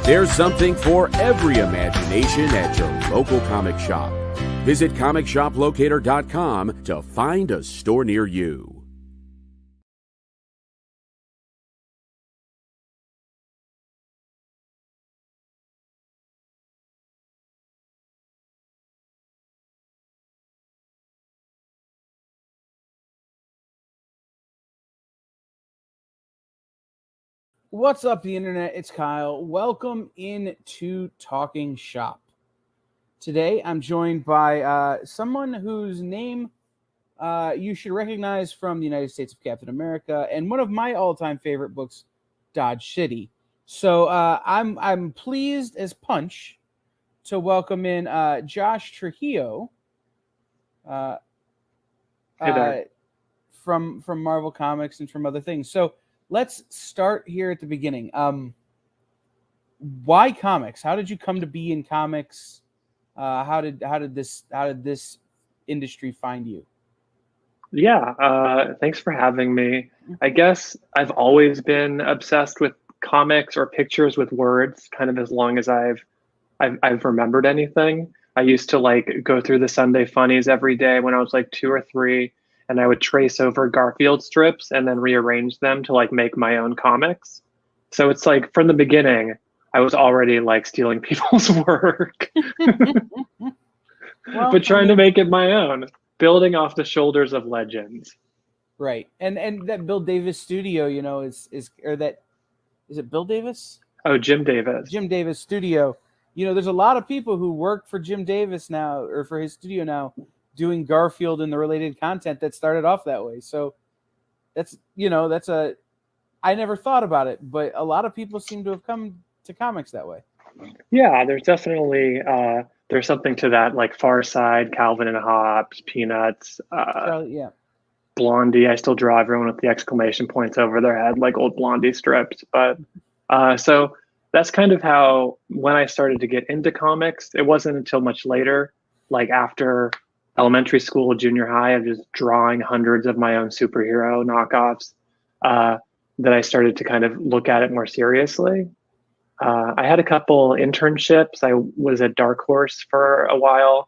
There's something for every imagination at your local comic shop. Visit comicshoplocator.com to find a store near you. What's up, the internet? It's Kyle. Welcome into Talking Shop. Today, I'm joined by someone whose name you should recognize from the United States of Captain America and one of my all-time favorite books, Dodge City. So I'm pleased as punch to welcome in Josh Trujillo Hey there. from Marvel Comics and from other things. So let's start here at the beginning. Why comics? How did you come to be in comics? How did this industry find you? Yeah, thanks for having me. I guess I've always been obsessed with comics or pictures with words, kind of as long as I've remembered anything. I used to like go through the Sunday funnies every day when I was like 2 or 3, and I would trace over Garfield strips and then rearrange them to like make my own comics. So it's like from the beginning, I was already like stealing people's work, Well, but trying to make it my own, building off the shoulders of legends. right. And that Bill Davis studio, is it Bill Davis? Oh, Jim Davis. Jim Davis studio. There's a lot of people who work for Jim Davis now, or for his studio now, doing Garfield and the related content that started off that way. So I never thought about it, but a lot of people seem to have come to comics that way. Yeah, there's definitely there's something to that, like Far Side, Calvin and Hobbes, Peanuts, Yeah. Blondie. I still draw everyone with the exclamation points over their head, like old Blondie strips. But so that's kind of how, when I started to get into comics, it wasn't until much later, like after elementary school, junior high, of just drawing hundreds of my own superhero knockoffs, that I started to kind of look at it more seriously. I had a couple internships. I was at Dark Horse for a while,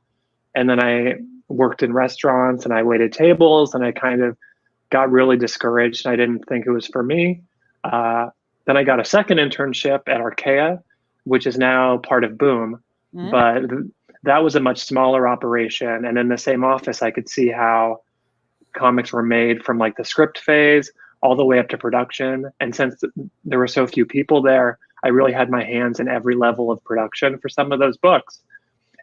and then I worked in restaurants and I waited tables, and I kind of got really discouraged. And I didn't think it was for me. Then I got a second internship at Archaea, which is now part of Boom, but that was a much smaller operation. And in the same office, I could see how comics were made from like the script phase all the way up to production. And since there were so few people there, I really had my hands in every level of production for some of those books.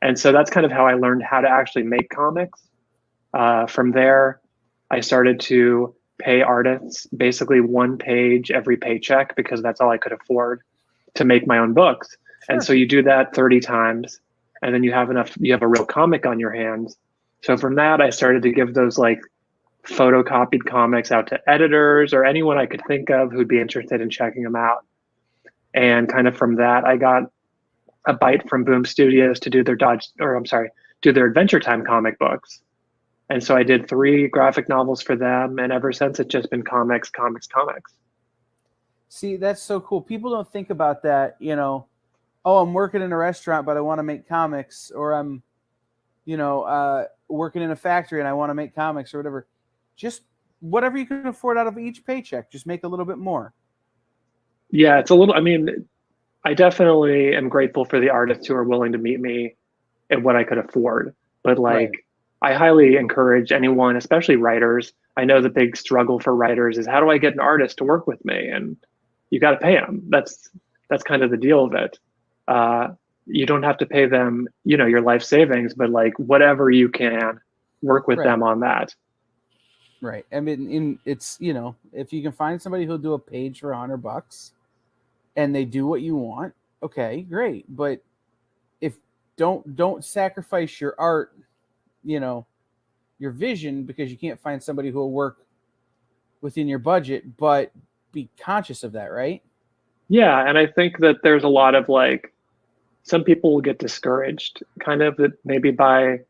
And so that's kind of how I learned how to actually make comics. From there, I started to pay artists basically one page every paycheck, because that's all I could afford to make my own books. Sure. And so you do that 30 times, and then you have a real comic on your hands. So from that, I started to give those like photocopied comics out to editors or anyone I could think of who'd be interested in checking them out. And kind of from that, I got a bite from Boom Studios to do their Adventure Time comic books. And so I did 3 graphic novels for them, and ever since it's just been comics. See, that's so cool. People don't think about that, oh, I'm working in a restaurant, but I want to make comics, or I'm, working in a factory and I want to make comics or whatever. Just whatever you can afford out of each paycheck, just make a little bit more. Yeah, I definitely am grateful for the artists who are willing to meet me at what I could afford. But Right. I highly encourage anyone, especially writers. I know the big struggle for writers is, how do I get an artist to work with me? And you got to pay them. That's kind of the deal of it. You don't have to pay them, your life savings, but like whatever you can, work with them on that. Right. I mean, it's, if you can find somebody who'll do a page for $100 and they do what you want, okay, great. But if don't sacrifice your art, your vision, because you can't find somebody who will work within your budget, but be conscious of that, right? Yeah. And I think that there's a lot of some people will get discouraged kind of that maybe by,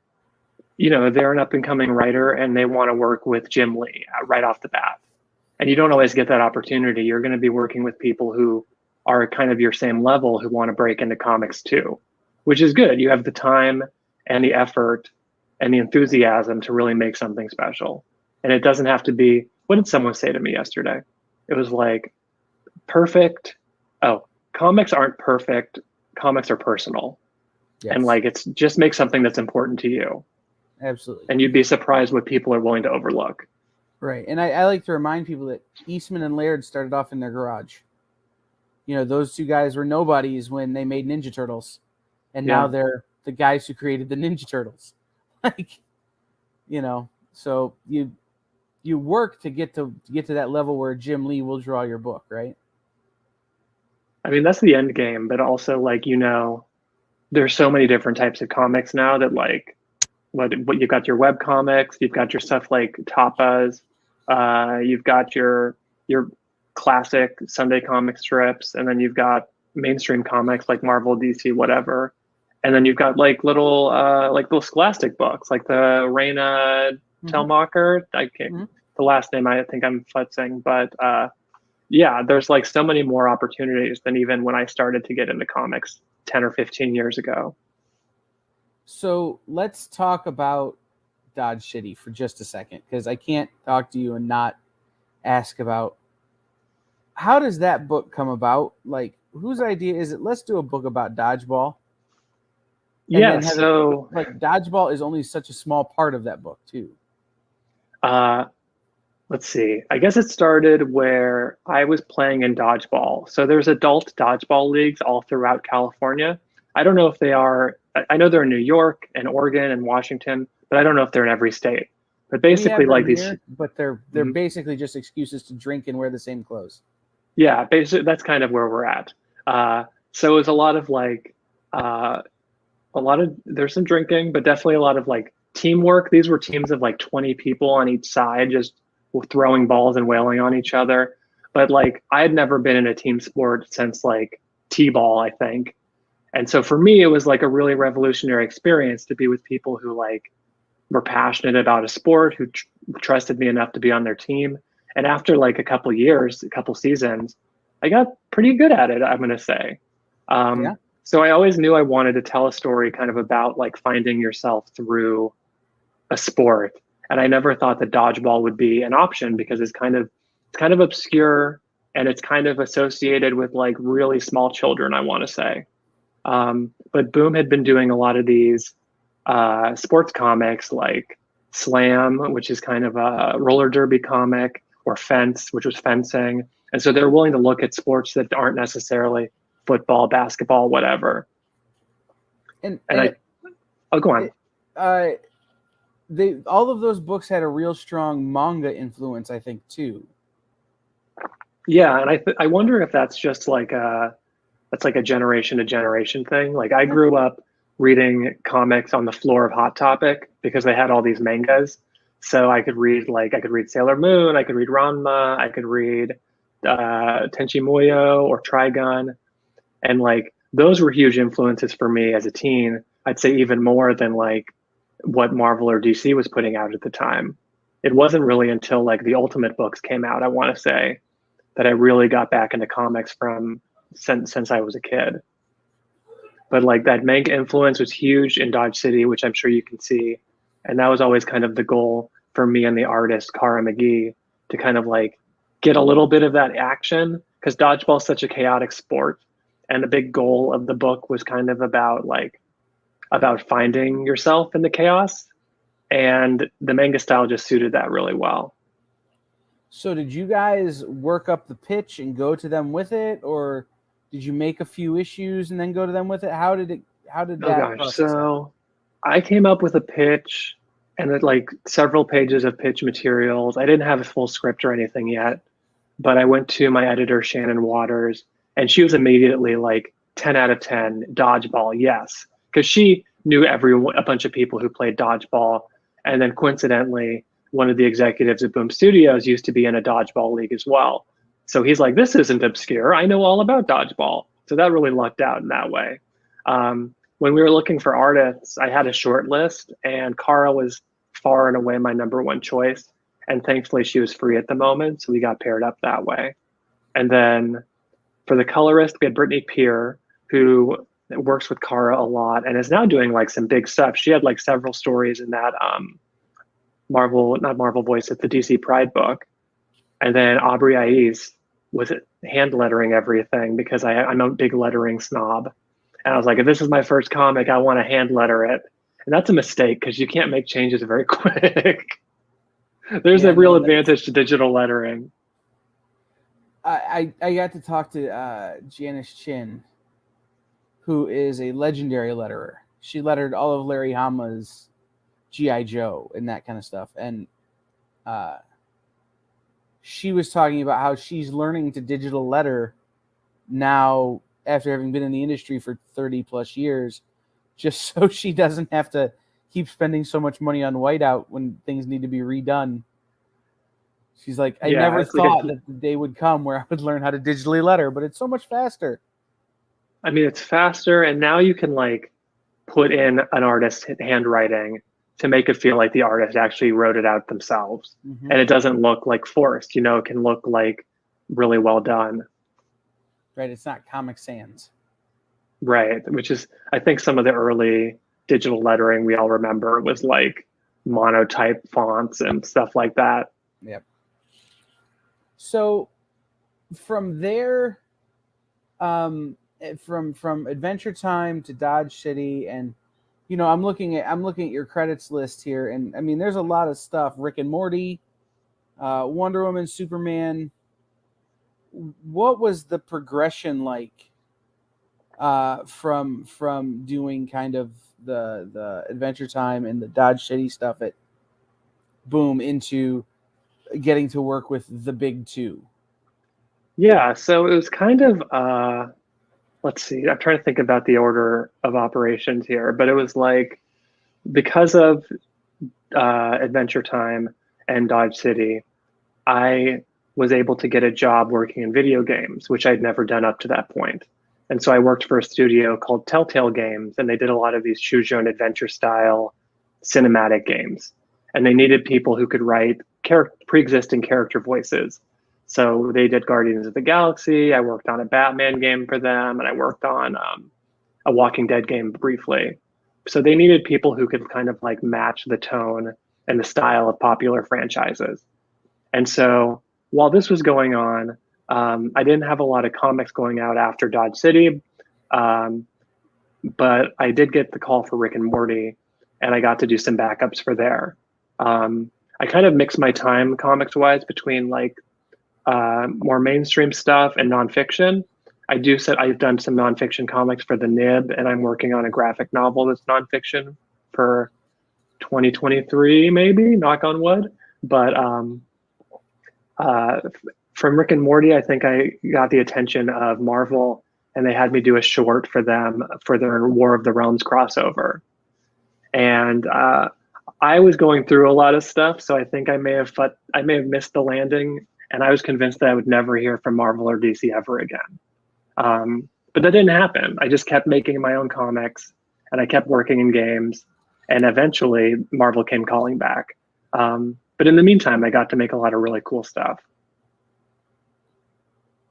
they're an up and coming writer and they want to work with Jim Lee right off the bat. And you don't always get that opportunity. You're going to be working with people who are kind of your same level who want to break into comics too, which is good. You have the time and the effort and the enthusiasm to really make something special. And it doesn't have to be, what did someone say to me yesterday? It was like, perfect. Oh, comics aren't perfect. Comics are personal. Yes. And like, it's just make something that's important to you. Absolutely. And you'd be surprised what people are willing to overlook. Right. And I like to remind people that Eastman and Laird started off in their garage. You know, those two guys were nobodies when they made Ninja Turtles. And now they're the guys who created the Ninja Turtles. Like, you know, so you work to get to that level where Jim Lee will draw your book, right? I mean, that's the end game, but also like, you know, there's so many different types of comics now that like what you've got your web comics, you've got your stuff like Tapas, you've got your classic Sunday comic strips, and then you've got mainstream comics like Marvel, DC, whatever. And then you've got like little scholastic books like the Raina Telmacher. I can't the last name I think I'm futzing, but yeah, there's like so many more opportunities than even when I started to get into comics 10 or 15 years ago. So let's talk about Dodge City for just a second, because I can't talk to you and not ask about how does that book come about? Like, whose idea is it? Let's do a book about dodgeball. Yeah, so like dodgeball is only such a small part of that book too. Let's see. I guess it started where I was playing in dodgeball. So there's adult dodgeball leagues all throughout California. I don't know if they are. I know they're in New York and Oregon and Washington, but I don't know if they're in every state. But basically, like these, but they're basically just excuses to drink and wear the same clothes. Yeah, basically that's kind of where we're at. So it was a lot of like there's some drinking, but definitely a lot of like teamwork. These were teams of like 20 people on each side, just throwing balls and wailing on each other. But like I had never been in a team sport since like t-ball, I think. And so for me, it was like a really revolutionary experience to be with people who like were passionate about a sport, who trusted me enough to be on their team. And after like a couple years, a couple seasons, I got pretty good at it, I'm going to say. So I always knew I wanted to tell a story kind of about like finding yourself through a sport. And I never thought that dodgeball would be an option because it's kind of obscure and it's kind of associated with like really small children, I want to say. But Boom had been doing a lot of these sports comics like Slam, which is kind of a roller derby comic, or Fence, which was fencing. And so they're willing to look at sports that aren't necessarily football, basketball, whatever. I'll go on. All of those books had a real strong manga influence, I think, too. Yeah, and I wonder if that's just like that's like a generation to generation thing. Like I grew up reading comics on the floor of Hot Topic because they had all these mangas. So I could read Sailor Moon, I could read Ranma, I could read Tenchi Muyo or Trigun. And like those were huge influences for me as a teen. I'd say even more than like what Marvel or DC was putting out at the time. It wasn't really until like the Ultimate books came out, I want to say, that I really got back into comics from since I was a kid. But like that manga influence was huge in Dodge City, which I'm sure you can see. And that was always kind of the goal for me and the artist, Cara McGee, to kind of like get a little bit of that action, because dodgeball is such a chaotic sport. And the big goal of the book was kind of about finding yourself in the chaos. And the manga style just suited that really well. So did you guys work up the pitch and go to them with it, or did you make a few issues and then go to them with it? How did that process happen? I came up with a pitch and like several pages of pitch materials. I didn't have a full script or anything yet, but I went to my editor, Shannon Waters, and she was immediately like 10 out of 10, dodgeball, yes. Because she knew a bunch of people who played dodgeball. And then coincidentally, one of the executives at Boom Studios used to be in a dodgeball league as well. So he's like, this isn't obscure. I know all about dodgeball. So that really lucked out in that way. When we were looking for artists, I had a short list, and Cara was far and away my number one choice. And thankfully, she was free at the moment. So we got paired up that way. And then For the colorist, we had Brittany Peer, who works with Kara a lot and is now doing like some big stuff. She had like several stories in that not Marvel Voice, it's the DC Pride book. And then Aubrey Ais was hand lettering everything because I'm a big lettering snob. And I was like, if this is my first comic, I want to hand letter it. And that's a mistake because you can't make changes very quick. There's a real advantage to digital lettering. I got to talk to Janice Chin, who is a legendary letterer. She lettered all of Larry Hama's G.I. Joe and that kind of stuff. And she was talking about how she's learning to digital letter now after having been in the industry for 30 plus years, just so she doesn't have to keep spending so much money on whiteout when things need to be redone. She's like, I never thought that the day would come where I would learn how to digitally letter, but it's so much faster. I mean, it's faster, and now you can like put in an artist's handwriting to make it feel like the artist actually wrote it out themselves. Mm-hmm. And it doesn't look like forced, it can look like really well done. Right, it's not Comic Sans. Right, which is, I think some of the early digital lettering we all remember was like monotype fonts and stuff like that. Yep. So from there, from Adventure Time to Dodge City, and I'm looking at your credits list here, and I mean there's a lot of stuff. Rick and Morty, Wonder Woman, Superman. What was the progression like from doing kind of the Adventure Time and the Dodge City stuff at Boom into getting to work with the big two? Yeah, so it was kind of let's see, I'm trying to think about the order of operations here, but it was like because of Adventure Time and Dodge City, I was able to get a job working in video games, which I'd never done up to that point. And so I worked for a studio called Telltale Games, and they did a lot of these choose your own adventure style cinematic games. And they needed people who could write pre-existing character voices. So they did Guardians of the Galaxy. I worked on a Batman game for them, and I worked on a Walking Dead game briefly. So they needed people who could kind of like match the tone and the style of popular franchises. And so while this was going on, I didn't have a lot of comics going out after Dodge City, but I did get the call for Rick and Morty, and I got to do some backups for there. I kind of mixed my time comics-wise between like more mainstream stuff and nonfiction. I've done some nonfiction comics for the Nib, and I'm working on a graphic novel that's nonfiction for 2023, maybe, knock on wood. But from Rick and Morty, I think I got the attention of Marvel, and they had me do a short for them for their War of the Realms crossover. And I was going through a lot of stuff, so I think I may have missed the landing, and I was convinced that I would never hear from Marvel or DC ever again. But that didn't happen. I just kept making my own comics, and I kept working in games, and eventually Marvel came calling back. But in the meantime, I got to make a lot of really cool stuff.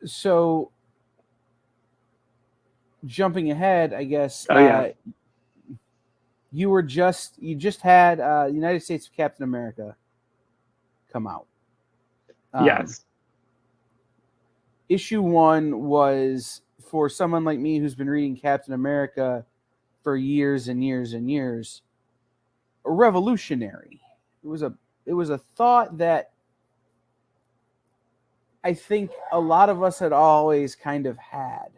So, jumping ahead, I guess. You just had United States of Captain America come out. Yes. Issue 1 was, for someone like me who's been reading Captain America for years and years and years, revolutionary. It was a thought that I think a lot of us had always kind of had.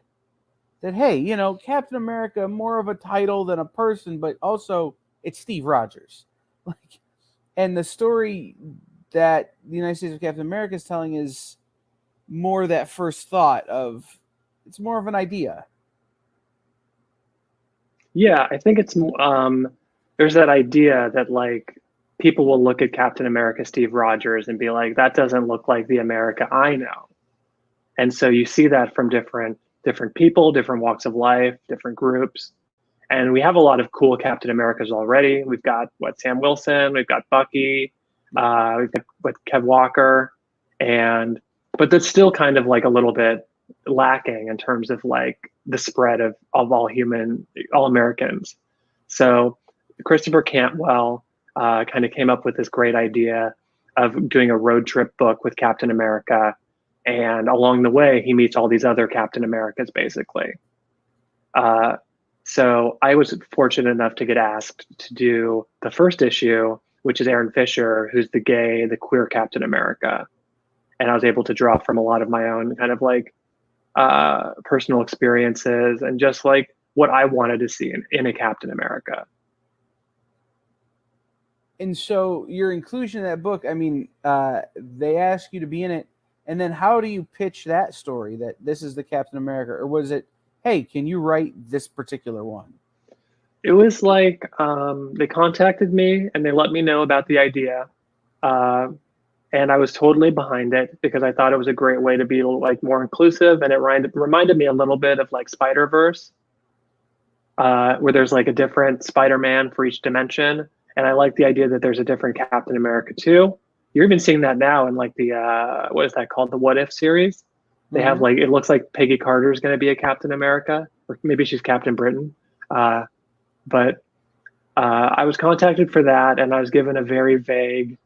That, hey, Captain America, more of a title than a person, but also it's Steve Rogers. And the story that the United States of Captain America is telling is more that first thought of, it's more of an idea. Yeah, I think it's there's that idea that like people will look at Captain America, Steve Rogers, and be like, that doesn't look like the America I know. And so you see that from different people, different walks of life, different groups. And we have a lot of cool Captain Americas already. We've got Sam Wilson, we've got Bucky, we've got Kev Walker, but that's still kind of like a little bit lacking in terms of like the spread of all Americans. So Christopher Cantwell kind of came up with this great idea of doing a road trip book with Captain America. And along the way, he meets all these other Captain Americas, basically. So I was fortunate enough to get asked to do the first issue, which is Aaron Fisher, who's the queer Captain America. And I was able to draw from a lot of my own kind of like personal experiences and just like what I wanted to see in a Captain America. And so your inclusion in that book, I mean, they ask you to be in it. And then how do you pitch that story that this is the Captain America? Or was it, hey, can you write this particular one? It was like they contacted me and they let me know about the idea. And I was totally behind it because I thought it was a great way to be like more inclusive. And it reminded me a little bit of like Spider-Verse, where there's like a different Spider-Man for each dimension. And I like the idea that there's a different Captain America too. You're even seeing that now in like the, what is that called? The What If series. They have like, it looks like Peggy Carter is going to be a Captain America, or maybe she's Captain Britain. But I was contacted for that and I was given a very vague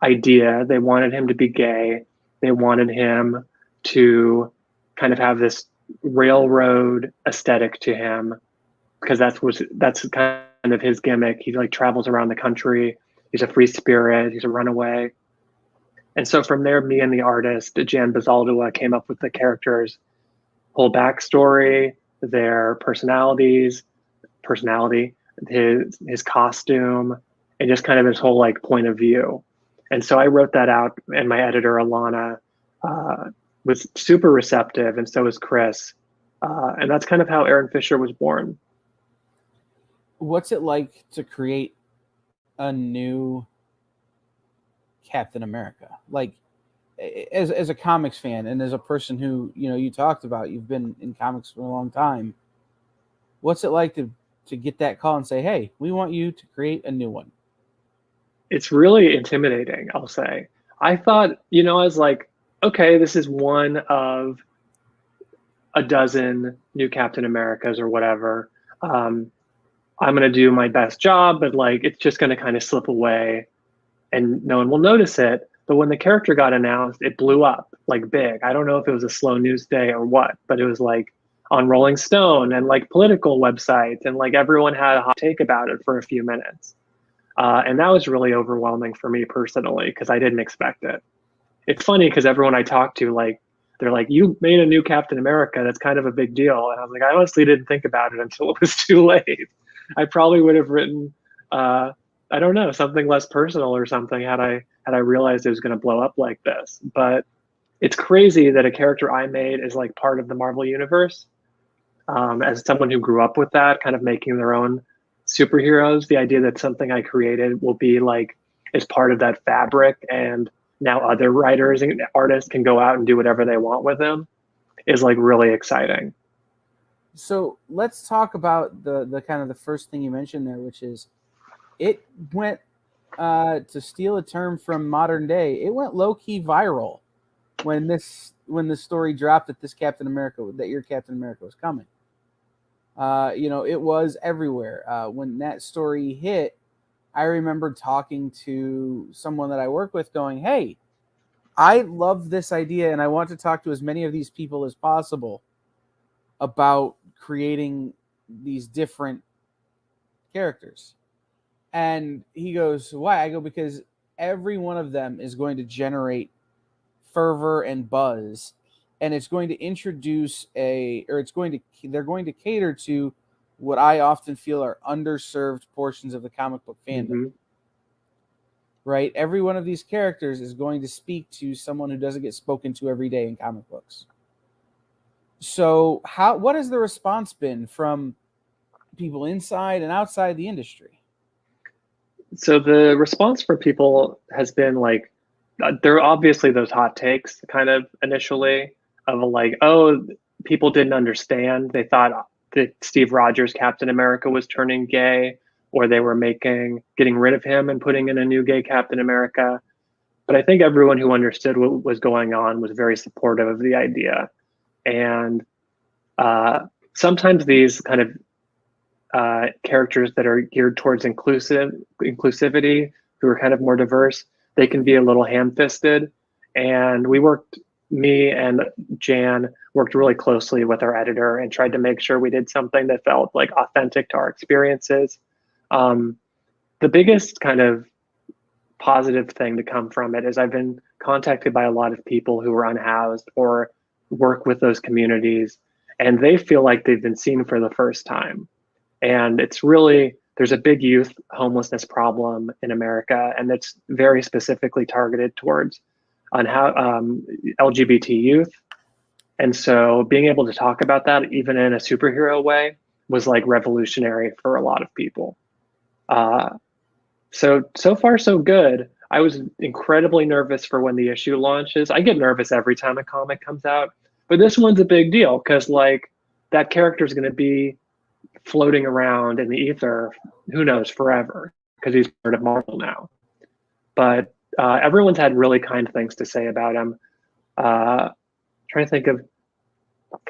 idea. They wanted him to be gay. They wanted him to kind of have this railroad aesthetic to him because that's kind of his gimmick. He like travels around the country. He's a free spirit. He's a runaway. And so from there, me and the artist, Jan Bazaldua, came up with the characters' whole backstory, their personality, his costume, and just kind of his whole like point of view. And so I wrote that out, and my editor, Alana, was super receptive, and so was Chris. And that's kind of how Aaron Fisher was born. What's it like to create a new Captain America? Like, as a comics fan and as a person who, you know, you talked about, you've been in comics for a long time. What's it like to get that call and say, hey, we want you to create a new one? It's really intimidating, I'll say. I thought, you know, I was like, okay, this is one of a dozen new Captain Americas or whatever. I'm going to do my best job, but like, it's just going to kind of slip away and no one will notice it. But when the character got announced, it blew up like big. I don't know if it was a slow news day or what, but it was like on Rolling Stone and like political websites, and like everyone had a hot take about it for a few minutes. And that was really overwhelming for me personally, because I didn't expect it. It's funny because everyone I talked to, like, they're like, you made a new Captain America. That's kind of a big deal. And I was like, I honestly didn't think about it until it was too late. I probably would have written, I don't know, something less personal or something had I realized it was going to blow up like this. But it's crazy that a character I made is like part of the Marvel universe. As someone who grew up with that, kind of making their own superheroes, the idea that something I created will be like is part of that fabric, and now other writers and artists can go out and do whatever they want with them is like really exciting. So let's talk about the kind of the first thing you mentioned there, which is it went, to steal a term from modern day, it went low-key viral when the story dropped that your Captain America was coming. You know, it was everywhere. When that story hit, I remember talking to someone that I work with going, hey, I love this idea and I want to talk to as many of these people as possible about creating these different characters. And he goes, why? I go, because every one of them is going to generate fervor and buzz, and it's going to introduce they're going to cater to what I often feel are underserved portions of the comic book fandom. Mm-hmm. Right? Every one of these characters is going to speak to someone who doesn't get spoken to every day in comic books. So what has the response been from people inside and outside the industry? So the response from people has been like, there are obviously those hot takes kind of initially of like, oh, people didn't understand. They thought that Steve Rogers' Captain America was turning gay, or they were getting rid of him and putting in a new gay Captain America. But I think everyone who understood what was going on was very supportive of the idea. And sometimes these kind of characters that are geared towards inclusivity, who are kind of more diverse, they can be a little ham-fisted. And me and Jan worked really closely with our editor and tried to make sure we did something that felt like authentic to our experiences. The biggest kind of positive thing to come from it is I've been contacted by a lot of people who are unhoused or work with those communities, and they feel like they've been seen for the first time. And it's really, there's a big youth homelessness problem in America, and it's very specifically targeted towards LGBT youth. And so being able to talk about that, even in a superhero way, was like revolutionary for a lot of people. So far, so good. I was incredibly nervous for when the issue launches. I get nervous every time a comic comes out, but this one's a big deal because like that character is going to be floating around in the ether, who knows, forever, because he's part of Marvel now. But everyone's had really kind things to say about him. Trying to think of,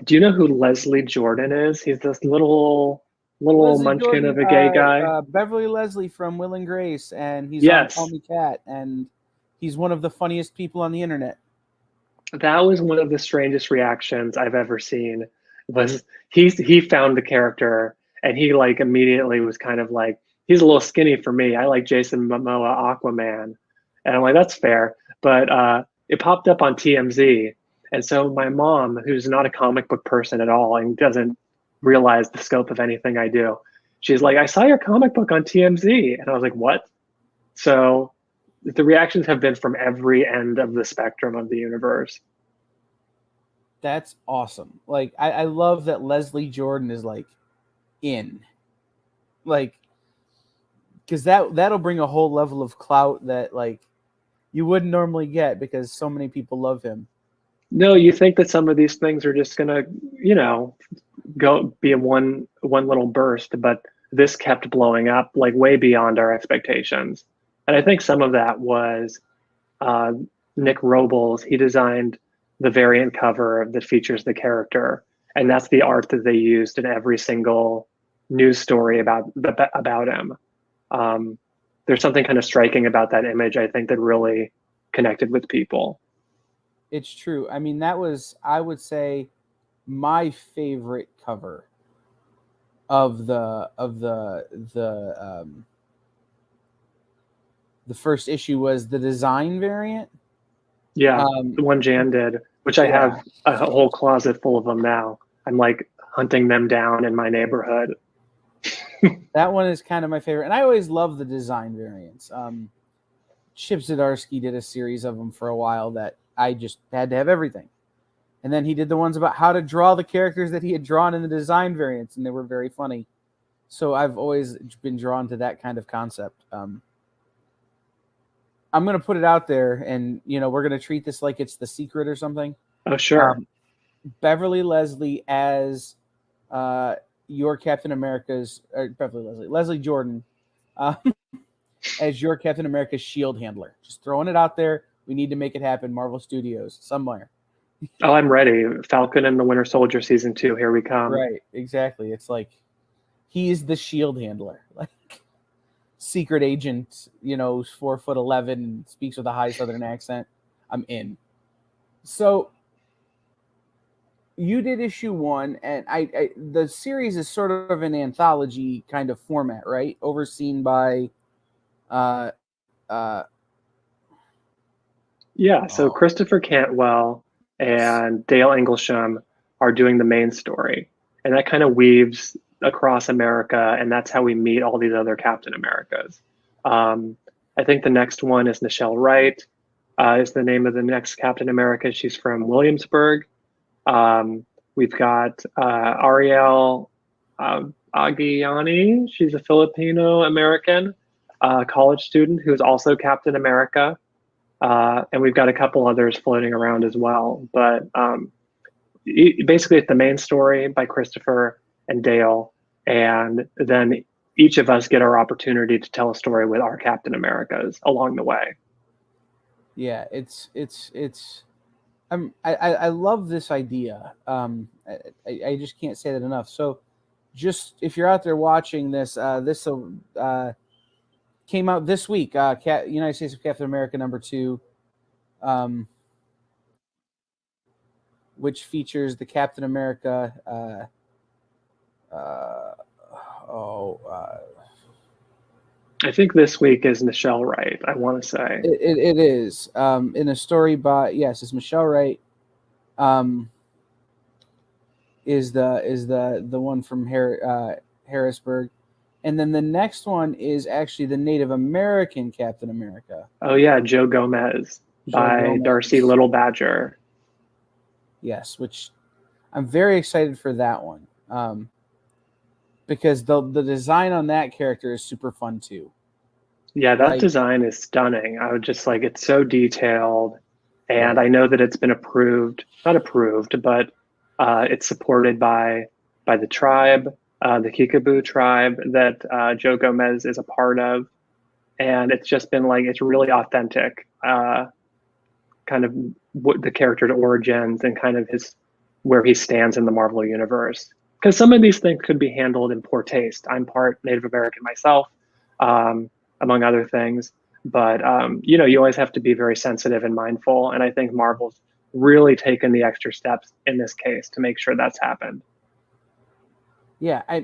do you know who Leslie Jordan is? He's this little Leslie munchkin Jordan, of a gay guy. Beverly Leslie from Will and Grace, and he's Yes. on Call Me Cat, and he's one of the funniest people on the internet. That was one of the strangest reactions I've ever seen. Was he found the character and he like immediately was kind of like, he's a little skinny for me. I like Jason Momoa Aquaman, and I'm like, that's fair. But it popped up on TMZ, and so my mom, who's not a comic book person at all and doesn't realize the scope of anything I do, she's like, I saw your comic book on TMZ, and I was like, what? So the reactions have been from every end of the spectrum of the universe. That's awesome. Like, I love that Leslie Jordan is like in, like, because that'll bring a whole level of clout that like you wouldn't normally get because so many people love him. No, you think that some of these things are just gonna, go be a one little burst, but this kept blowing up like way beyond our expectations. And I think some of that was Nick Robles. He designed the variant cover that features the character, and that's the art that they used in every single news story about him. There's something kind of striking about that image, I think, that really connected with people. It's true. I mean, that was, I would say, my favorite cover of the first issue was the design variant. Yeah, the one Jan did, which I have a whole closet full of them now. I'm like hunting them down in my neighborhood. That one is kind of my favorite, and I always love the design variants. Chip Zdarsky did a series of them for a while that I just had to have everything. And then he did the ones about how to draw the characters that he had drawn in the design variants, and they were very funny. So I've always been drawn to that kind of concept. I'm going to put it out there, and we're going to treat this like it's The Secret or something. Oh, sure. Beverly Leslie as your Captain America's, or Leslie Jordan as your Captain America's shield handler. Just throwing it out there. We need to make it happen. Marvel Studios somewhere. Oh, I'm ready. Falcon and the Winter Soldier season 2. Here we come. Right. Exactly. It's like he's the shield handler, like secret agent. 4'11" and speaks with a high Southern accent. I'm in. So you did issue 1, and I the series is sort of an anthology kind of format, right? Overseen by So Christopher Cantwell and Dale Englisham are doing the main story, and that kind of weaves across America, and that's how we meet all these other Captain Americas. I think the next one is Nichelle Wright, is the name of the next Captain America. She's from Williamsburg. We've got Ariel Aguiani. She's a Filipino American college student who's also Captain America. And we've got a couple others floating around as well. But basically, it's the main story by Christopher and Dale. And then each of us get our opportunity to tell a story with our Captain Americas along the way. Yeah, I love this idea. I just can't say that enough. So, just if you're out there watching this, this came out this week. United States of Captain America #2, which features the Captain America. I think this week is Michelle Wright, I want to say. It is in a story by, yes, it's Michelle Wright. Is the one from Harrisburg, and then the next one is actually the Native American Captain America. Oh yeah, Joe Gomez by Darcy Little Badger. Yes, which I'm very excited for that one. Because the design on that character is super fun too. Yeah, that design is stunning. I would just like, it's so detailed, and I know that it's been not approved, but it's supported by the tribe, the Kickapoo tribe that Joe Gomez is a part of, and it's just been like, it's really authentic, kind of what the character's origins and kind of where he stands in the Marvel universe. Because some of these things could be handled in poor taste. I'm part Native American myself, among other things. But, you always have to be very sensitive and mindful. And I think Marvel's really taken the extra steps in this case to make sure that's happened. Yeah,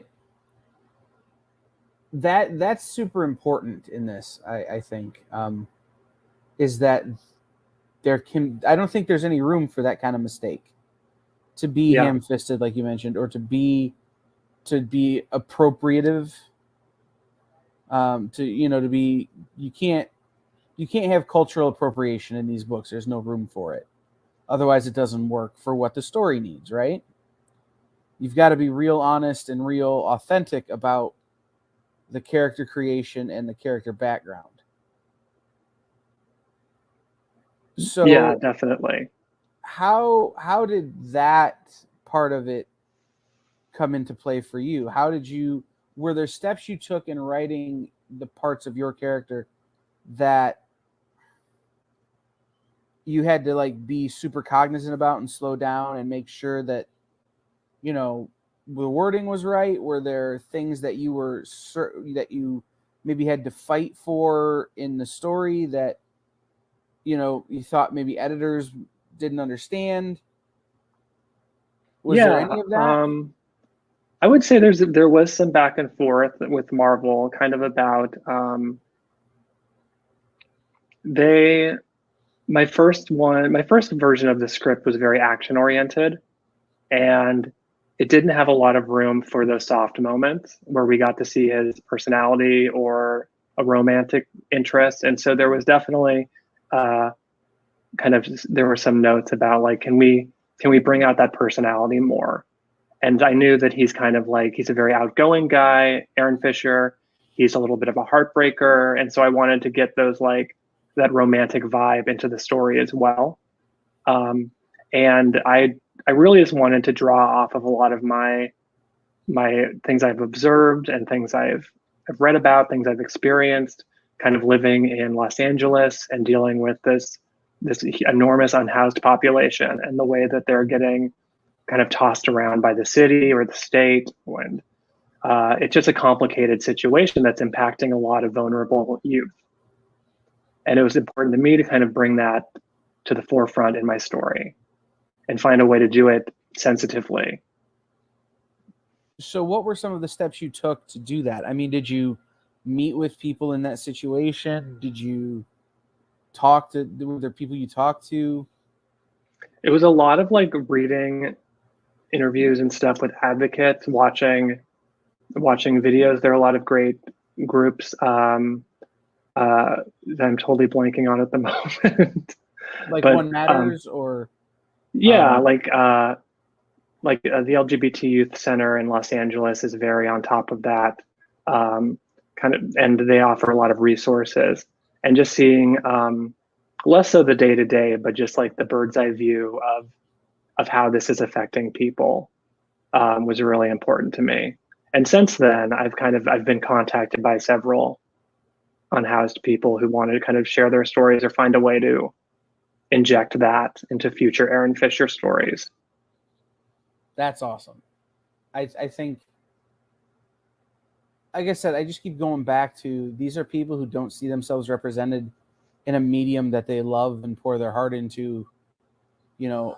that's super important in this, I think, is that I don't think there's any room for that kind of mistake. To be ham-fisted, like you mentioned, or to be appropriative, you can't have cultural appropriation in these books. There's no room for it. Otherwise, it doesn't work for what the story needs, right? You've got to be real honest and real authentic about the character creation and the character background. So yeah, definitely. How did that part of it come into play for you? Were there steps you took in writing the parts of your character that you had to like be super cognizant about and slow down and make sure that, the wording was right? Were there things that you maybe had to fight for in the story that, you thought maybe editors didn't understand? Was there any of that? I would say there was some back and forth with Marvel, kind of about my first version of the script was very action oriented, and it didn't have a lot of room for those soft moments where we got to see his personality or a romantic interest. And so there was definitely there were some notes about like, can we bring out that personality more? And I knew that he's kind of like, he's a very outgoing guy, Aaron Fisher. He's a little bit of a heartbreaker. And so I wanted to get those, like, that romantic vibe into the story as well. And I really just wanted to draw off of a lot of my things I've observed and things I've read about, things I've experienced, kind of living in Los Angeles and dealing with this enormous unhoused population and the way that they're getting kind of tossed around by the city or the state. And it's just a complicated situation that's impacting a lot of vulnerable youth. And it was important to me to kind of bring that to the forefront in my story and find a way to do it sensitively. So what were some of the steps you took to do that? I mean, did you meet with people in that situation? Did you were there people you talked to? It was a lot of like reading interviews and stuff with advocates, watching videos. There are a lot of great groups that I'm totally blanking on at the moment. Like One Matters or? Yeah, like the LGBT Youth Center in Los Angeles is very on top of that, and they offer a lot of resources. And just seeing less so the day-to-day, but just like the bird's eye view of how this is affecting people was really important to me. And since then, I've been contacted by several unhoused people who want to kind of share their stories or find a way to inject that into future Aaron Fisher stories. That's awesome. I think, like I said, I just keep going back to these are people who don't see themselves represented in a medium that they love and pour their heart into,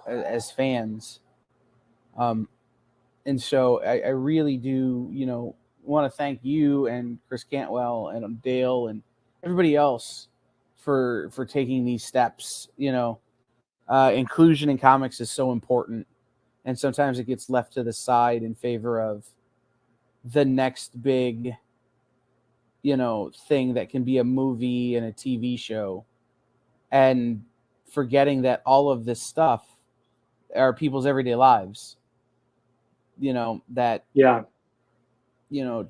as fans. And so I really do, want to thank you and Chris Cantwell and Dale and everybody else for taking these steps. Inclusion in comics is so important, and sometimes it gets left to the side in favor of the next big, thing that can be a movie and a TV show, and forgetting that all of this stuff are people's everyday lives. That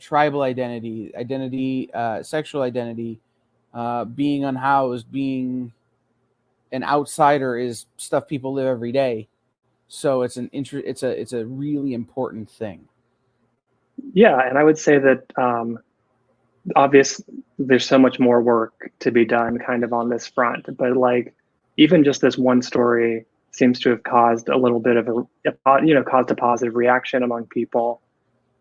tribal identity, sexual identity, being unhoused, being an outsider is stuff people live every day. So it's a really important thing. Yeah, and I would say that obviously there's so much more work to be done kind of on this front, but like even just this one story seems to have caused a little bit of caused a positive reaction among people.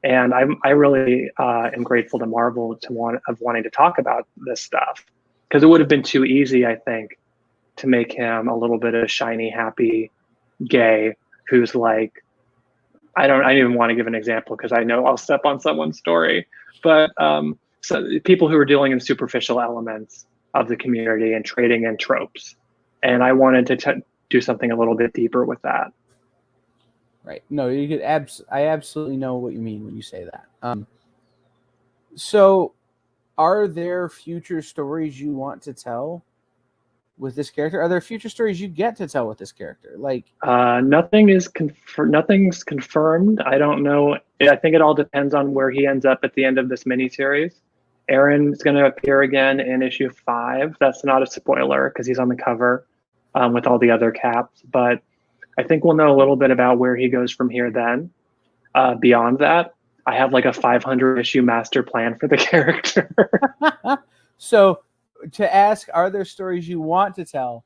And I really am grateful to Marvel wanting to talk about this stuff, because it would have been too easy, I think, to make him a little bit of a shiny, happy gay who's like, I don't even want to give an example because I know I'll step on someone's story, but so people who are dealing in superficial elements of the community and trading in tropes. And I wanted to do something a little bit deeper with that. Right. No, you could I absolutely know what you mean when you say that. So are there future stories you want to tell with this character? Are there future stories you get to tell with this character? Like nothing's confirmed. I don't know. I think it all depends on where he ends up at the end of this miniseries. Aaron's going to appear again in issue 5. That's not a spoiler because he's on the cover with all the other Caps. But I think we'll know a little bit about where he goes from here then. Beyond that, I have like a 500 issue master plan for the character. So to ask, are there stories you want to tell?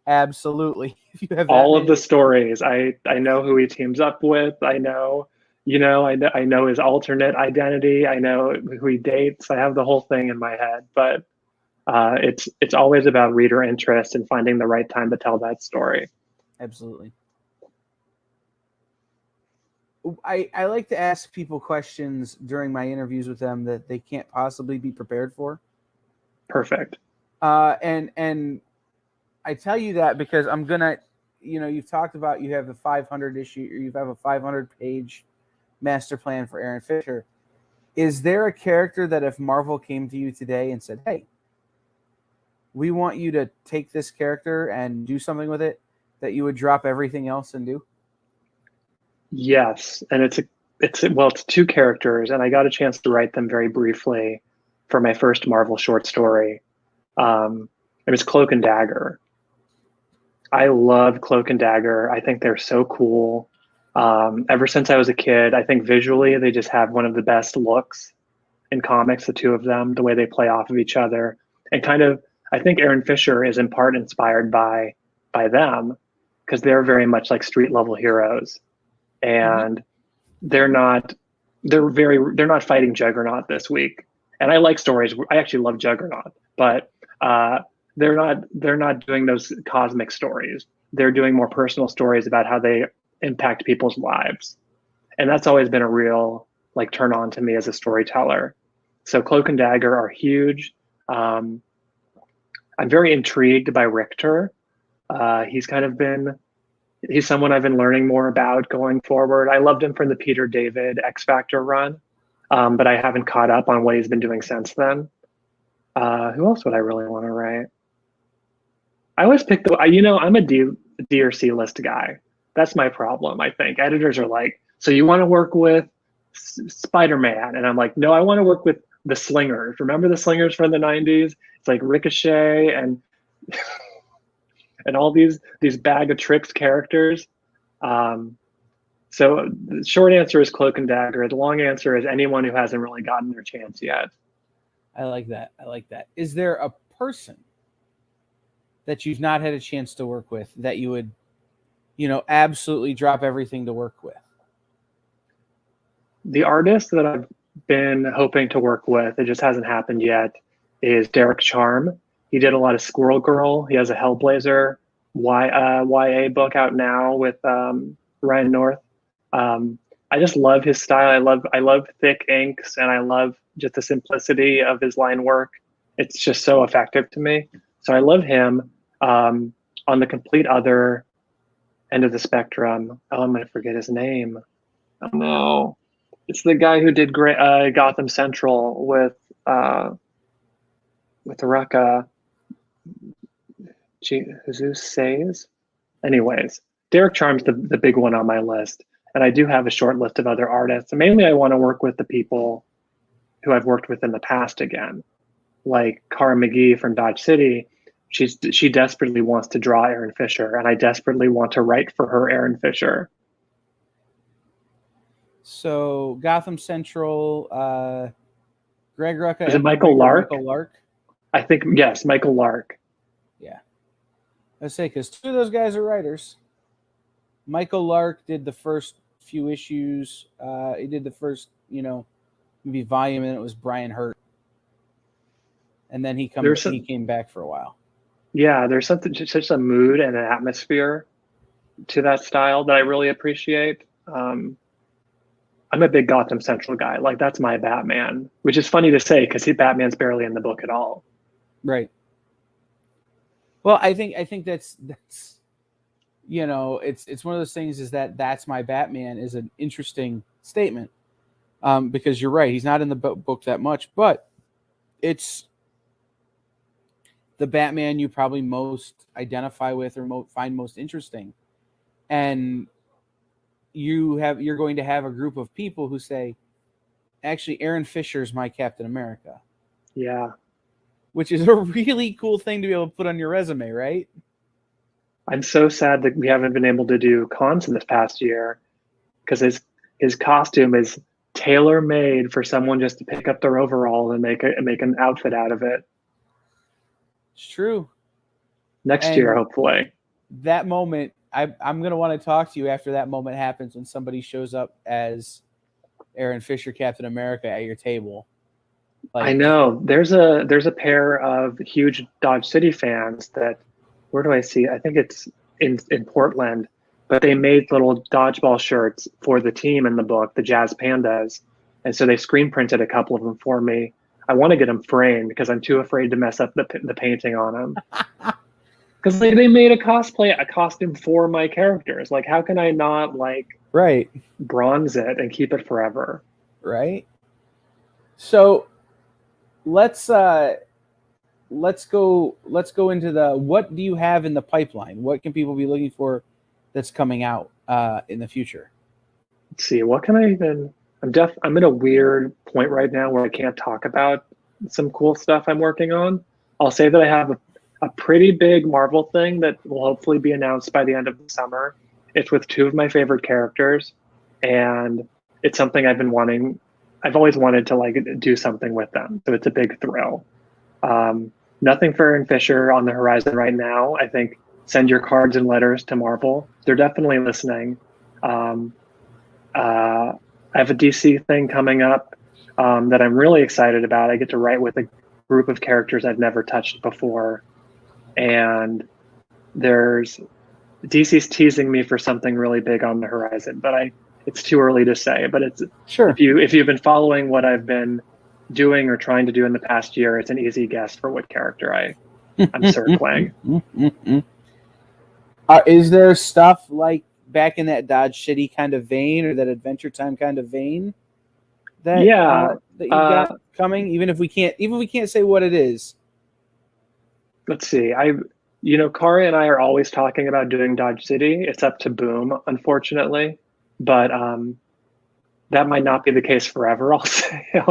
Absolutely. If you have all of the stories, I know who he teams up with. I know his alternate identity. I know who he dates. I have the whole thing in my head, but it's always about reader interest and finding the right time to tell that story. Absolutely. I like to ask people questions during my interviews with them that they can't possibly be prepared for. Perfect. And I tell you that because I'm gonna, you've talked about you have a 500 issue, or you have a 500 page master plan for Aaron Fisher. Is there a character that if Marvel came to you today and said, "Hey, we want you to take this character and do something with it," that you would drop everything else and do? Yes, and it's 2 characters, and I got a chance to write them very briefly for my first Marvel short story. It was Cloak and Dagger. I love Cloak and Dagger. I think they're so cool. Ever since I was a kid, I think visually they just have one of the best looks in comics, the two of them, the way they play off of each other. And kind of, I think Aaron Fisher is in part inspired by them, because they're very much like street level heroes. And they're not fighting Juggernaut this week. And I like stories. I actually love Juggernaut, but they're not doing those cosmic stories. They're doing more personal stories about how they impact people's lives. And that's always been a real like turn on to me as a storyteller. So Cloak and Dagger are huge. I'm very intrigued by Richter. He's someone I've been learning more about going forward. I loved him from the Peter David X Factor run, but I haven't caught up on what he's been doing since then. Who else would I really want to write? I always pick I'm a D or C list guy. That's my problem, I think. Editors are like, so you want to work with Spider-Man? And I'm like, no, I want to work with the Slingers. Remember the Slingers from the 90s? It's like Ricochet and and all these bag of tricks characters. So the short answer is Cloak and Dagger. The long answer is anyone who hasn't really gotten their chance yet. I like that. Is there a person that you've not had a chance to work with that you would, absolutely drop everything to work with? The artist that I've been hoping to work with, it just hasn't happened yet, is Derek Charm. He did a lot of Squirrel Girl. He has a Hellblazer YA book out now with Ryan North. I just love his style. I love thick inks, and I love just the simplicity of his line work. It's just so effective to me. So I love him. On the complete other end of the spectrum, I'm going to forget his name. Oh no, it's the guy who did great Gotham Central with Rucka. Jesus says. Anyways, Derek Charm's the big one on my list. And I do have a short list of other artists. And mainly I want to work with the people who I've worked with in the past again. Like Cara McGee from Dodge City. She desperately wants to draw Aaron Fisher, and I desperately want to write for her Aaron Fisher. So Gotham Central, Greg Rucka. Is it Michael Lark? Michael Lark? I think, yes, Michael Lark. Yeah. Let's say, because two of those guys are writers. Michael Lark did the first few issues. He did the first, maybe volume, and it was Brian Hurt. And then he came back for a while. Yeah, there's such a mood and an atmosphere to that style that I really appreciate. I'm a big Gotham Central guy. Like, that's my Batman, which is funny to say because Batman's barely in the book at all. Right. Well, I think that's it's one of those things is that's my Batman is an interesting statement because you're right. He's not in the book that much, but it's the Batman you probably most identify with or find most interesting. And you're going to have a group of people who say, actually, Aaron Fisher's my Captain America. Yeah. Which is a really cool thing to be able to put on your resume, right? I'm so sad that we haven't been able to do cons in this past year because his costume is tailor-made for someone just to pick up their overall and make an outfit out of it. It's true. Next year, hopefully. That moment, I'm going to want to talk to you after that moment happens when somebody shows up as Aaron Fisher, Captain America, at your table. I know. There's a pair of huge Dodge City fans that, where do I see? I think it's in Portland, but they made little dodgeball shirts for the team in the book, the Jazz Pandas. And so they screen printed a couple of them for me. I want to get them framed because I'm too afraid to mess up the painting on them. Because they made a costume for my characters. Like, how can I not bronze it and keep it forever? Right. So let's go into what do you have in the pipeline? What can people be looking for that's coming out in the future? Let's see. What can I even? I'm in a weird point right now where I can't talk about some cool stuff I'm working on. I'll say that I have a pretty big Marvel thing that will hopefully be announced by the end of the summer. It's with two of my favorite characters, and it's something I've always wanted to do something with them. So it's a big thrill. Nothing for Aaron Fisher on the horizon right now. I think send your cards and letters to Marvel. They're definitely listening. I have a DC thing coming up that I'm really excited about. I get to write with a group of characters I've never touched before. And DC's teasing me for something really big on the horizon, but it's too early to say. But it's sure. If you've been following what I've been doing or trying to do in the past year, it's an easy guess for what character I'm circling. Is there stuff like back in that Dodge City kind of vein or that Adventure Time kind of vein that you've got coming? Even if we can't say what it is. Let's see. Kari and I are always talking about doing Dodge City. It's up to Boom, unfortunately, but that might not be the case forever. I'll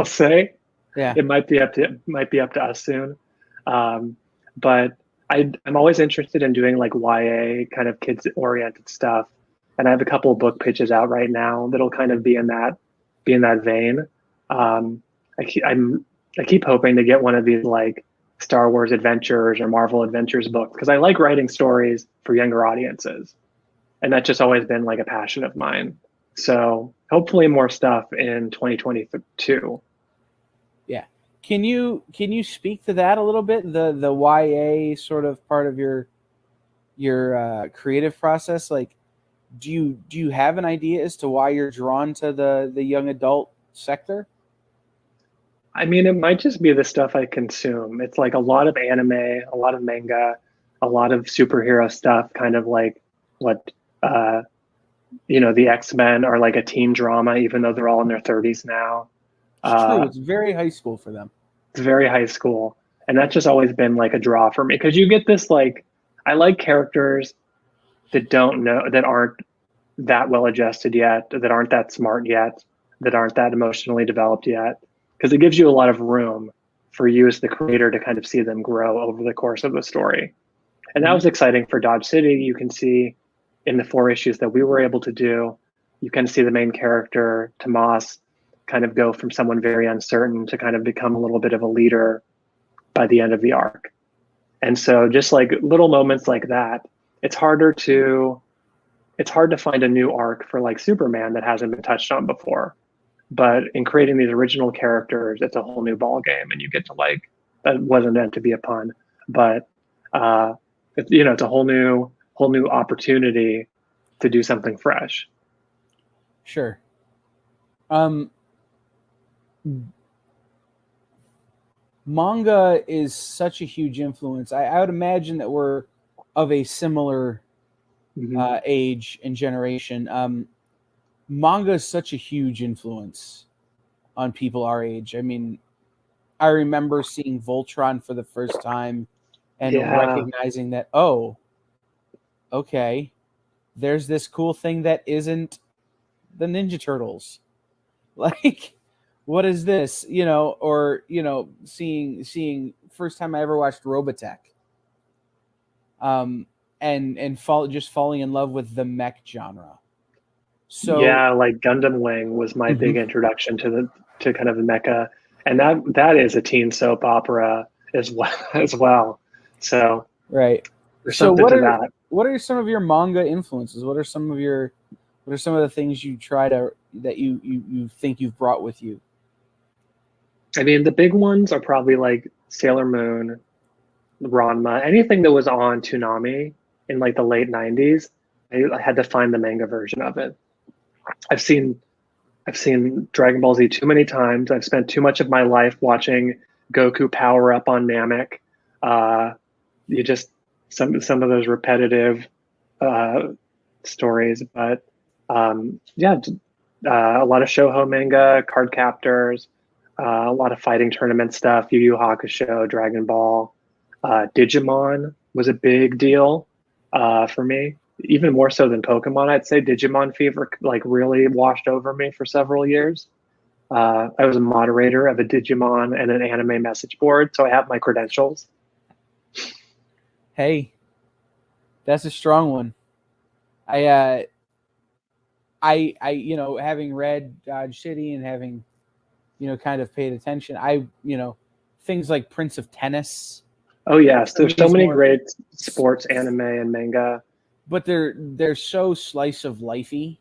say. Yeah. It might be up to us soon. But I'm always interested in doing YA kind of kids oriented stuff. And I have a couple of book pitches out right now that'll kind of be in that vein. I keep hoping to get one of these Star Wars Adventures or Marvel Adventures books because I like writing stories for younger audiences. And that's just always been like a passion of mine. So hopefully more stuff in 2022. Yeah. Can you speak to that a little bit? The YA sort of part of your creative process? Like, do you have an idea as to why you're drawn to the young adult sector? I mean, it might just be the stuff I consume. It's like a lot of anime, a lot of manga, a lot of superhero stuff, kind of like what the X-Men are like a teen drama, even though they're all in their 30s now. It's true. It's very high school for them. It's very high school. And that's just always been like a draw for me because you get this like, I like characters that aren't that well adjusted yet, that aren't that smart yet, that aren't that emotionally developed yet, because it gives you a lot of room for you as the creator to kind of see them grow over the course of the story. And that was exciting for Dodge City. You can see in the 4 issues that we were able to do, you can see the main character, Tomas, kind of go from someone very uncertain to kind of become a little bit of a leader by the end of the arc. And so just like little moments like that, it's hard to find a new arc for like Superman that hasn't been touched on before. But in creating these original characters, it's a whole new ball game, and you get to like, that wasn't meant to be a pun, but it's a whole new opportunity to do something fresh. Sure. Manga is such a huge influence. I would imagine that we're of a similar age and generation. Manga is such a huge influence on people our age. I mean, I remember seeing Voltron for the first time and recognizing that, oh, okay, there's this cool thing that isn't the Ninja Turtles. Like, what is this? Or seeing first time I ever watched Robotech. And falling in love with the mech genre. So yeah, like Gundam Wing was my big introduction to kind of the mecha, and that is a teen soap opera as well. So right. There's something to that. What are some of your manga influences? What are some of the things you try that you think you've brought with you? I mean, the big ones are probably like Sailor Moon, Ranma, anything that was on Toonami in like the late 90s. I had to find the manga version of it. I've seen Dragon Ball Z too many times. I've spent too much of my life watching Goku power up on Namek. Some of those repetitive stories, but a lot of Shoujo manga, card captors, a lot of fighting tournament stuff, Yu Yu Hakusho, Dragon Ball, Digimon was a big deal for me. Even more so than Pokemon, I'd say. Digimon fever like really washed over me for several years. I was a moderator of a Digimon and an anime message board, so I have my credentials. Hey, that's a strong one. I having read Dodge City and having, kind of paid attention, things like Prince of Tennis. Oh yes, there's so many great sports anime and manga. But they're so slice of lifey.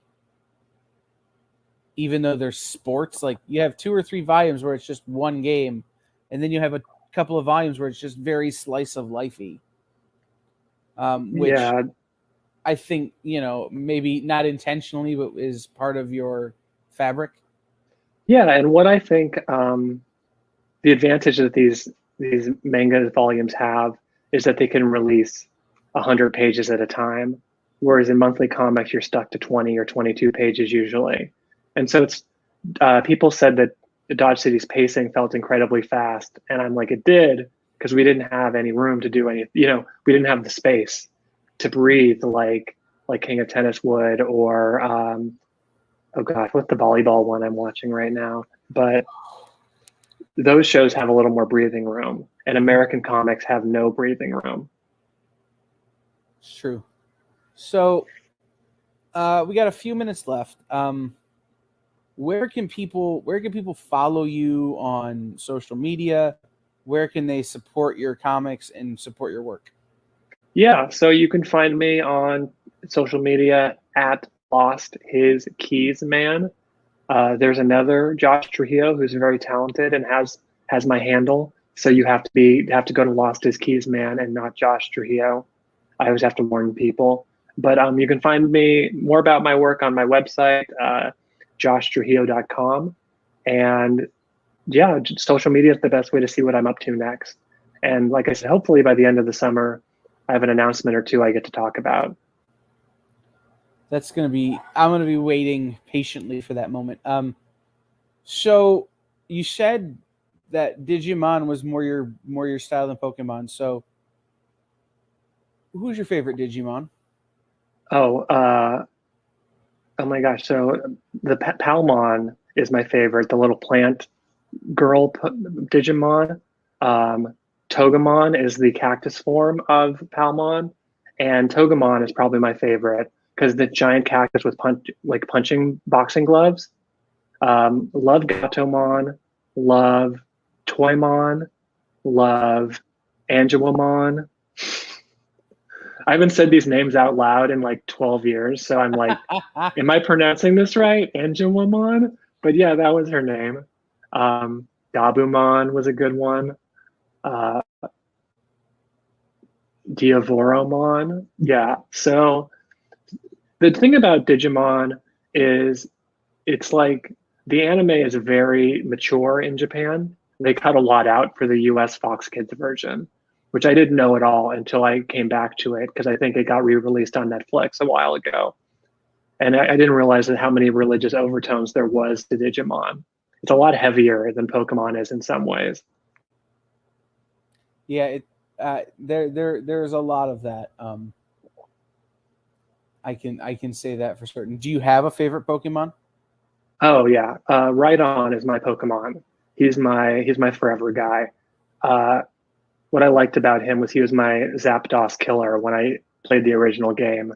Even though they're sports, like you have 2 or 3 volumes where it's just one game, and then you have a couple of volumes where it's just very slice of lifey. Which I think, maybe not intentionally, but is part of your fabric. Yeah, and what I think the advantage that these manga volumes have is that they can release 100 pages at a time, whereas in monthly comics you're stuck to 20 or 22 pages usually. And so it's people said that Dodge City's pacing felt incredibly fast, and I'm like, it did, because we didn't have any room to do any. We didn't have the space to breathe like King of Tennis would, or oh gosh, what's the volleyball one I'm watching right now? But those shows have a little more breathing room, and American comics have no breathing room. It's true. So we got a few minutes left. Where can people follow you on social media? where can they support your comics and support your work? Yeah, so you can find me on social media at Lost His Keys Man. There's another Josh Trujillo who's very talented and has my handle. So you have to go to Lost His Keys Man and not Josh Trujillo. I always have to warn people. But you can find me more about my work on my website, joshtrujillo.com. And yeah, social media is the best way to see what I'm up to next. And like I said, hopefully by the end of the summer, I have an announcement or two I get to talk about. I'm going to be waiting patiently for that moment. So you said that Digimon was more your style than Pokemon. So who's your favorite Digimon? Oh my gosh. So the Palmon is my favorite, the little plant girl Digimon. Togemon is the cactus form of Palmon, and Togemon is probably my favorite because the giant cactus with punching boxing gloves. Love Gatomon, love Toymon, love Angelomon. I haven't said these names out loud in like 12 years, so I'm like, am I pronouncing this right? Angelomon? But yeah, that was her name. Gabumon was a good one. Diavoromon. Yeah. So the thing about Digimon is it's like the anime is very mature in Japan. They cut a lot out for the US Fox Kids version, which I didn't know at all until I came back to it because I think it got re-released on Netflix a while ago. And I didn't realize that how many religious overtones there was to Digimon. It's a lot heavier than Pokemon is in some ways. Yeah, there's a lot of that. I can say that for certain. Do you have a favorite Pokemon? Oh yeah, Rhydon is my Pokemon. He's my forever guy. What I liked about him was he was my Zapdos killer when I played the original game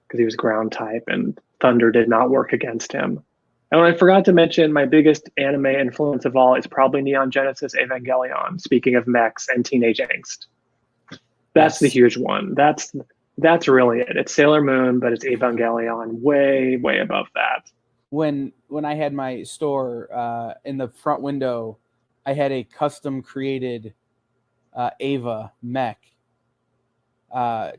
because he was ground type and Thunder did not work against him. And I forgot to mention my biggest anime influence of all is probably Neon Genesis Evangelion. Speaking of mechs and teenage angst, that's the huge one. That's really it. It's Sailor Moon, but it's Evangelion way above that. When I had my store in the front window, I had a custom created Ava mech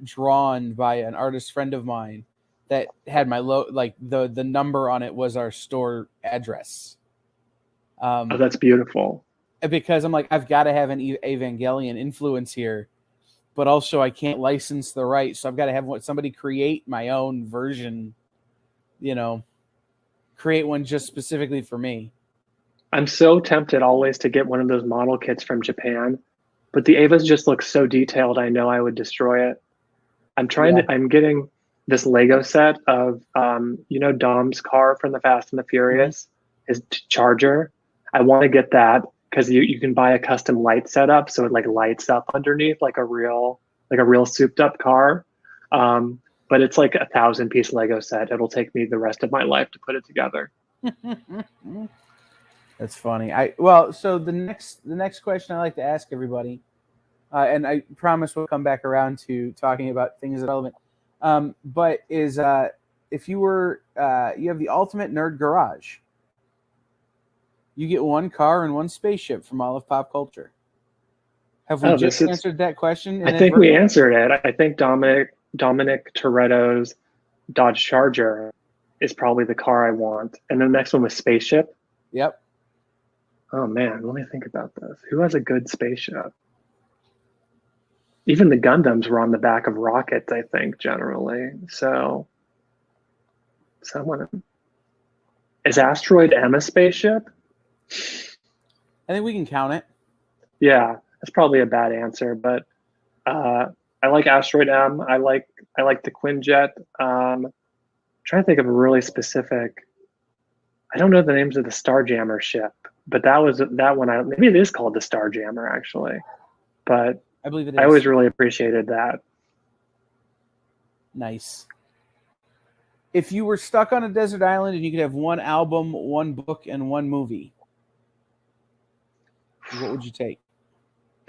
drawn by an artist friend of mine that had my the number on it was our store address. Oh, that's beautiful. Because I'm like, I've got to have an Evangelion influence here, but also I can't license the rights, so I've got to have somebody create my own version. Create one just specifically for me. I'm so tempted always to get one of those model kits from Japan, but the Avas just look so detailed. I know I would destroy it. I'm getting this Lego set of, Dom's car from the Fast and the Furious, his Charger. I want to get that because you can buy a custom light setup, so it like lights up underneath like a real souped up car. But it's like 1,000-piece Lego set. It'll take me the rest of my life to put it together. That's funny. So the next question I like to ask everybody, and I promise we'll come back around to talking about things that are relevant. But is if you have the ultimate nerd garage, you get one car and one spaceship from all of pop culture. Have we answered that question? I think we answered it. I think Dominic Toretto's Dodge Charger is probably the car I want. And the next one was spaceship. Yep. Oh man, let me think about this. Who has a good spaceship? Even the Gundams were on the back of rockets, I think, generally. So is Asteroid M a spaceship? I think we can count it. Yeah, that's probably a bad answer, but I like Asteroid M. I like the Quinjet. I'm trying to think of a really specific. I don't know the names of the Starjammer ship, but that one. Maybe it is called the Starjammer actually, but I believe it is. I always really appreciated that. Nice. If you were stuck on a desert island and you could have one album, one book, and one movie, what would you take?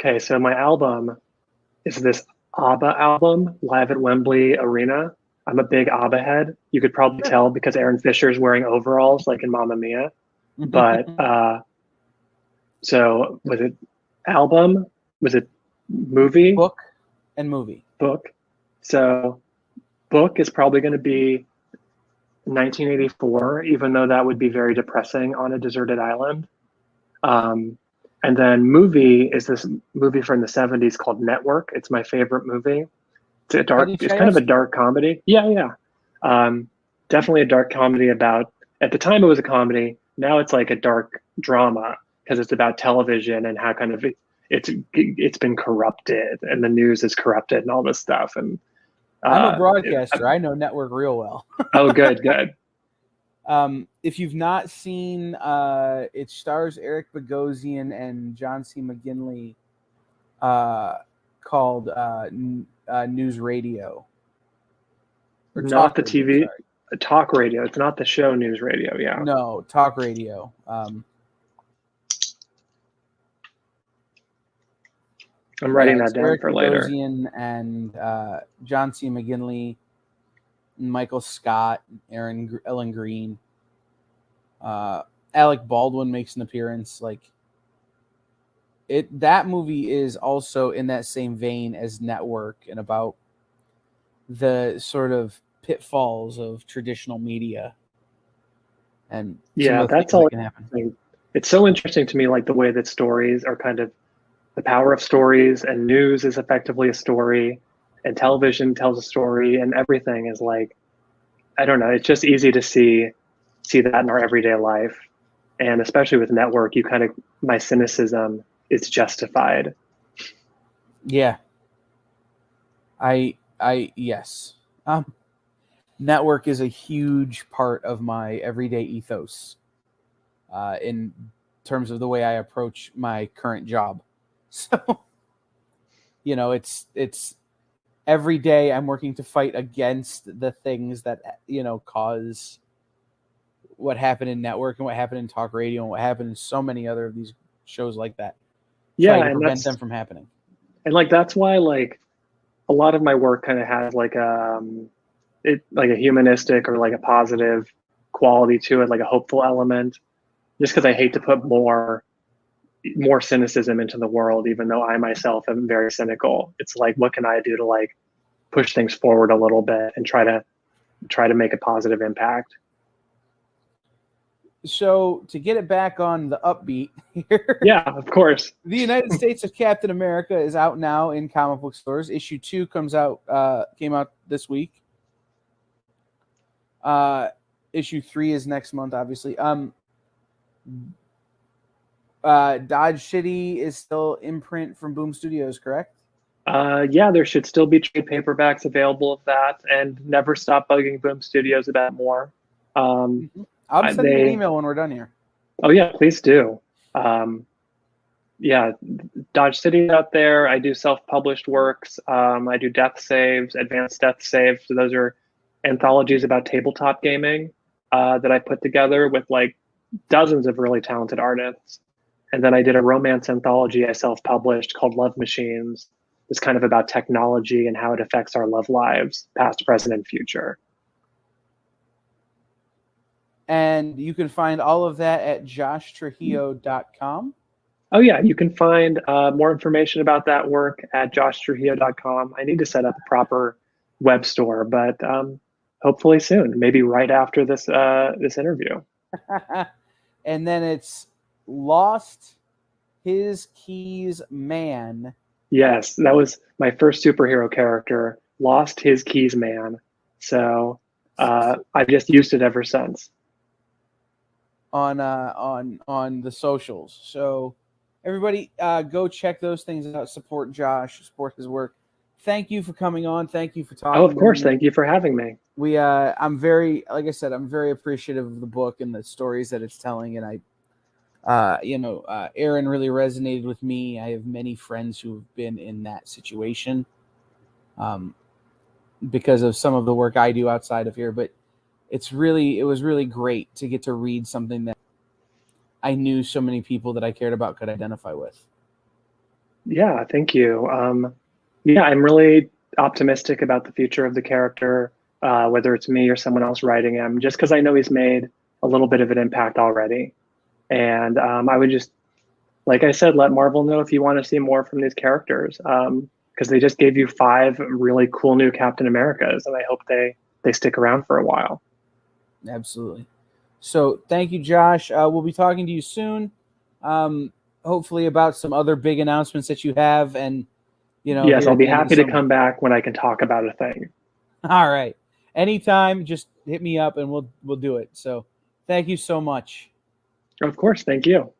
Okay, so my album is this ABBA album, Live at Wembley Arena. I'm a big ABBA head. You could probably tell because Aaron Fisher's wearing overalls like in Mamma Mia. But so was it album? Was it movie? Book and movie. Book. So book is probably going to be 1984, even though that would be very depressing on a deserted island. And then movie is this movie from the 70s called Network. It's my favorite movie. It's kind of a dark comedy. Yeah. Definitely a dark comedy about, at the time it was a comedy. Now it's like a dark drama because it's about television and how kind of it's been corrupted and the news is corrupted and all this stuff. And I'm a broadcaster. I know Network real well. Oh, good. If you've not seen, it stars Eric Bogosian and John C. McGinley, called News Radio. Or not the TV, talk radio. It's not the show News Radio. Yeah. No, talk radio. I'm writing that down Eric for later. Bogosian and John C. McGinley, Michael Scott, Ellen Green. Alec Baldwin makes an appearance. That movie is also in that same vein as Network and about the sort of pitfalls of traditional media. And that's all that can happen. It's so interesting to me, like the way that stories are kind of the power of stories, and news is effectively a story, and television tells a story, and everything is like, I don't know. It's just easy to see that in our everyday life, and especially with Network, my cynicism is justified. Yeah. Yes. Network is a huge part of my everyday ethos, in terms of the way I approach my current job. So, it's every day I'm working to fight against the things that, cause what happened in Network and what happened in talk radio and what happened in so many other of these shows like that. Yeah, to prevent them from happening. And that's why a lot of my work kind of has a humanistic or a positive quality to it, like a hopeful element, just because I hate to put more cynicism into the world, even though I myself am very cynical. It's what can I do to push things forward a little bit and try to make a positive impact. So to get it back on the upbeat here. Yeah, of course. The United States of Captain America is out now in comic book stores. Issue 2 came out this week. Issue 3 is next month, obviously. Dodge City is in imprint from Boom Studios, correct? Yeah, there should still be trade paperbacks available of that, and never stop bugging Boom Studios about more. I'll send you an email when we're done here. Oh yeah, please do. Yeah, Dodge City out there. I do self-published works. I do death saves, advanced death saves. So those are anthologies about tabletop gaming that I put together with dozens of really talented artists. And then I did a romance anthology I self-published called Love Machines. It's kind of about technology and how it affects our love lives, past, present, and future. And you can find all of that at joshtrujillo.com. Oh, yeah. You can find more information about that work at joshtrujillo.com. I need to set up a proper web store, but hopefully soon, maybe right after this interview. And then it's Lost His Keys Man. Yes, that was my first superhero character, Lost His Keys Man. So I've just used it ever since. On the socials. So everybody go check those things out. Support Josh, support his work. Thank you for coming on. Thank you for talking. Oh, of course. Thank you for having me. I'm very appreciative of the book and the stories that it's telling. And Aaron really resonated with me. I have many friends who have been in that situation because of some of the work I do outside of here. But it was really great to get to read something that I knew so many people that I cared about could identify with. Yeah, thank you. Yeah, I'm really optimistic about the future of the character, whether it's me or someone else writing him, just because I know he's made a little bit of an impact already. And I would just, like I said, let Marvel know if you want to see more from these characters, because they just gave you 5 really cool new Captain Americas, and I hope they stick around for a while. Absolutely. So thank you, Josh. We'll be talking to you soon. Hopefully about some other big announcements that you have, and Yes, here I'll at be the end of the happy to summer. come back when I can talk about a thing. All right. Anytime, just hit me up and we'll do it. So thank you so much. Of course, thank you.